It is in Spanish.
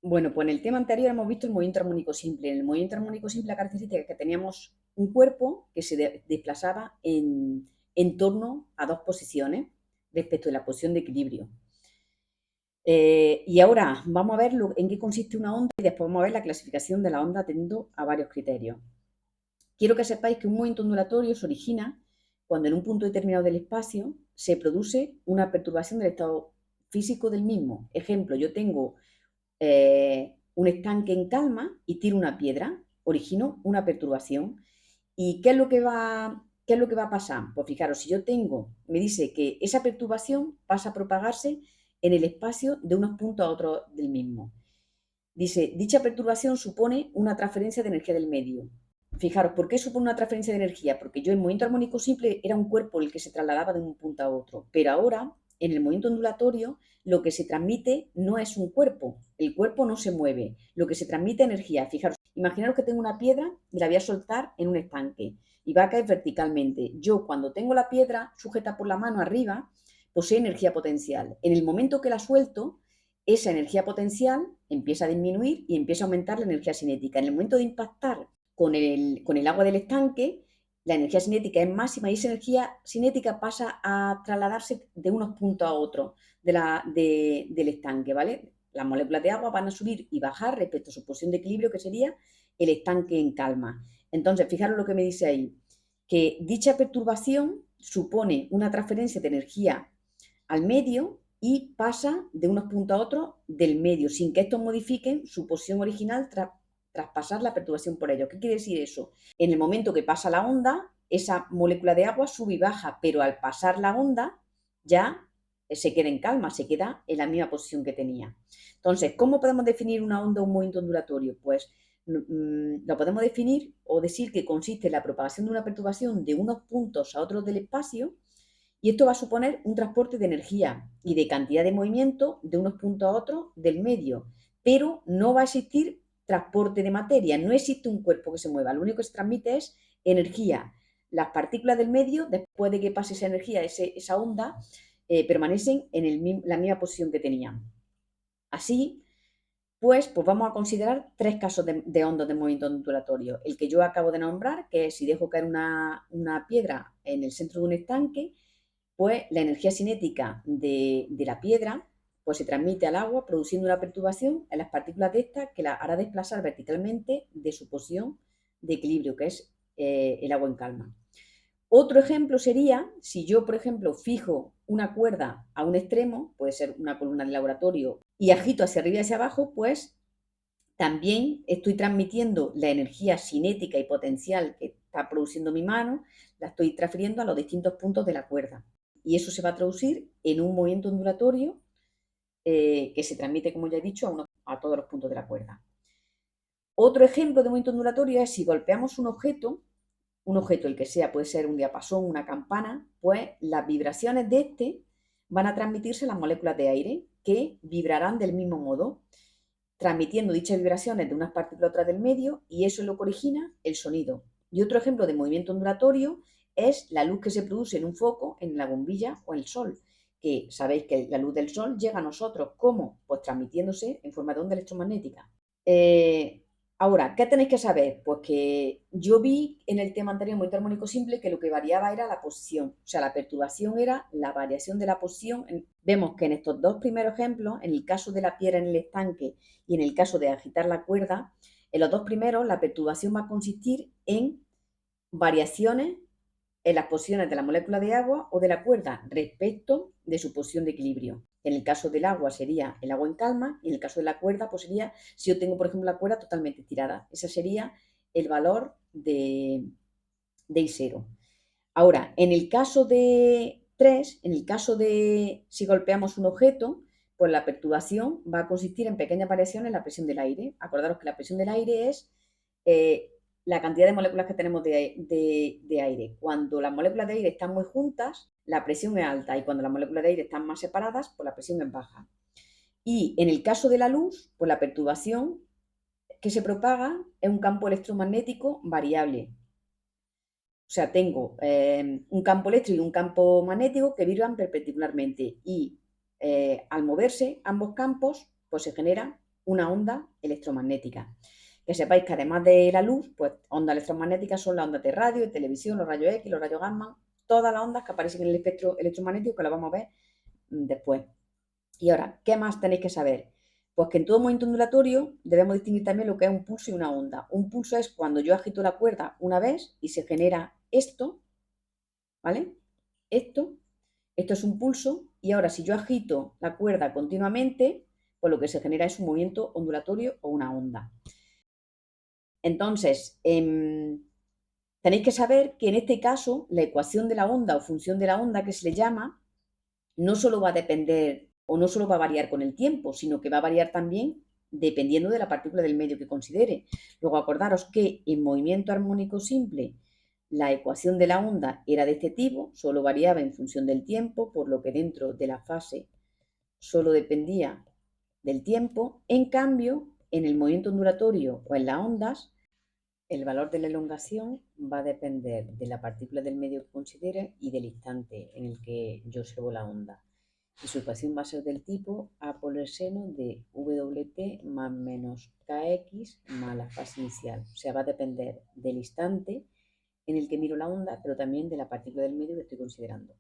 Bueno, pues en el tema anterior hemos visto el movimiento armónico simple. En el movimiento armónico simple la característica es que teníamos un cuerpo que se desplazaba en torno a dos posiciones respecto de la posición de equilibrio. Y ahora vamos a ver en qué consiste una onda y después vamos a ver la clasificación de la onda atendiendo a varios criterios. Quiero que sepáis que un movimiento ondulatorio se origina cuando en un punto determinado del espacio se produce una perturbación del estado físico del mismo. Ejemplo, yo tengo un estanque en calma y tiro una piedra, origino una perturbación. ¿Y qué es lo que va a pasar? Pues fijaros, si yo me dice que esa perturbación pasa a propagarse en el espacio de unos puntos a otros del mismo. Dice, dicha perturbación supone una transferencia de energía del medio. Fijaros, ¿por qué supone una transferencia de energía? Porque yo en movimiento armónico simple era un cuerpo el que se trasladaba de un punto a otro, pero ahora en el movimiento ondulatorio lo que se transmite no es un cuerpo, el cuerpo no se mueve, lo que se transmite es energía. Fijaros, imaginaros que tengo una piedra y la voy a soltar en un estanque y va a caer verticalmente. Yo cuando tengo la piedra sujeta por la mano arriba, posee energía potencial. En el momento que la suelto, esa energía potencial empieza a disminuir y empieza a aumentar la energía cinética. En el momento de impactar con el agua del estanque, la energía cinética es máxima y esa energía cinética pasa a trasladarse de unos puntos a otros del estanque, ¿vale? Las moléculas de agua van a subir y bajar respecto a su posición de equilibrio, que sería el estanque en calma. Entonces, fijaros lo que me dice ahí, que dicha perturbación supone una transferencia de energía al medio y pasa de unos puntos a otros del medio, sin que estos modifiquen su posición original tras pasar la perturbación por ellos. ¿Qué quiere decir eso? En el momento que pasa la onda, esa molécula de agua sube y baja, pero al pasar la onda ya se queda en calma, se queda en la misma posición que tenía. Entonces, ¿cómo podemos definir una onda o un movimiento ondulatorio? Pues lo podemos definir o decir que consiste en la propagación de una perturbación de unos puntos a otros del espacio y esto va a suponer un transporte de energía y de cantidad de movimiento de unos puntos a otros del medio, pero no va a existir transporte de materia, no existe un cuerpo que se mueva, lo único que se transmite es energía. Las partículas del medio, después de que pase esa energía, esa onda, permanecen en la misma posición que tenían. Así, pues vamos a considerar tres casos de ondas de movimiento ondulatorio. El que yo acabo de nombrar, que es si dejo caer una piedra en el centro de un estanque, pues la energía cinética de la piedra pues se transmite al agua produciendo una perturbación en las partículas de esta que la hará desplazar verticalmente de su posición de equilibrio, que es el agua en calma. Otro ejemplo sería si yo, por ejemplo, fijo una cuerda a un extremo, puede ser una columna de laboratorio, y agito hacia arriba y hacia abajo, pues también estoy transmitiendo la energía cinética y potencial que está produciendo mi mano, la estoy transfiriendo a los distintos puntos de la cuerda. Y eso se va a traducir en un movimiento ondulatorio que se transmite, como ya he dicho, a todos los puntos de la cuerda. Otro ejemplo de movimiento ondulatorio es si golpeamos un objeto el que sea, puede ser un diapasón, una campana, pues las vibraciones de este van a transmitirse a las moléculas de aire que vibrarán del mismo modo, transmitiendo dichas vibraciones de unas partículas a otras del medio y eso es lo que origina el sonido. Y otro ejemplo de movimiento ondulatorio es la luz que se produce en un foco, en la bombilla o en el sol, que sabéis que la luz del sol llega a nosotros. ¿Cómo? Pues transmitiéndose en forma de onda electromagnética. Ahora, ¿qué tenéis que saber? Pues que yo vi en el tema anterior, movimiento armónico simple, que lo que variaba era la posición. O sea, la perturbación era la variación de la posición. Vemos que en estos dos primeros ejemplos, en el caso de la piedra en el estanque y en el caso de agitar la cuerda, en los dos primeros la perturbación va a consistir en variaciones en las posiciones de la molécula de agua o de la cuerda respecto de su posición de equilibrio. En el caso del agua sería el agua en calma y en el caso de la cuerda pues sería si yo tengo por ejemplo la cuerda totalmente estirada. Ese sería el valor de I0. Ahora, en el caso de 3, en el caso de si golpeamos un objeto, pues la perturbación va a consistir en pequeñas variaciones en la presión del aire. Acordaros que la presión del aire es la cantidad de moléculas que tenemos de aire. Cuando las moléculas de aire están muy juntas, la presión es alta y cuando las moléculas de aire están más separadas, pues la presión es baja. Y en el caso de la luz, pues la perturbación que se propaga es un campo electromagnético variable. O sea, tengo un campo eléctrico y un campo magnético que vibran perpendicularmente y al moverse ambos campos, pues se genera una onda electromagnética. Que sepáis que además de la luz, pues ondas electromagnéticas son las ondas de radio, de televisión, los rayos X, los rayos gamma, todas las ondas que aparecen en el espectro electromagnético, que las vamos a ver después. Y ahora, ¿qué más tenéis que saber? Pues que en todo movimiento ondulatorio debemos distinguir también lo que es un pulso y una onda. Un pulso es cuando yo agito la cuerda una vez y se genera esto, ¿vale? Esto es un pulso, y ahora si yo agito la cuerda continuamente, pues lo que se genera es un movimiento ondulatorio o una onda. Entonces, tenéis que saber que en este caso la ecuación de la onda o función de la onda, que se le llama, no solo va a depender o no solo va a variar con el tiempo, sino que va a variar también dependiendo de la partícula del medio que considere. Luego acordaros que en movimiento armónico simple la ecuación de la onda era de este tipo, solo variaba en función del tiempo, por lo que dentro de la fase solo dependía del tiempo. En cambio, en el movimiento ondulatorio o en las ondas, el valor de la elongación va a depender de la partícula del medio que considere y del instante en el que yo observo la onda. Y su ecuación va a ser del tipo A por el seno de Wt más menos Kx más la fase inicial. O sea, va a depender del instante en el que miro la onda, pero también de la partícula del medio que estoy considerando.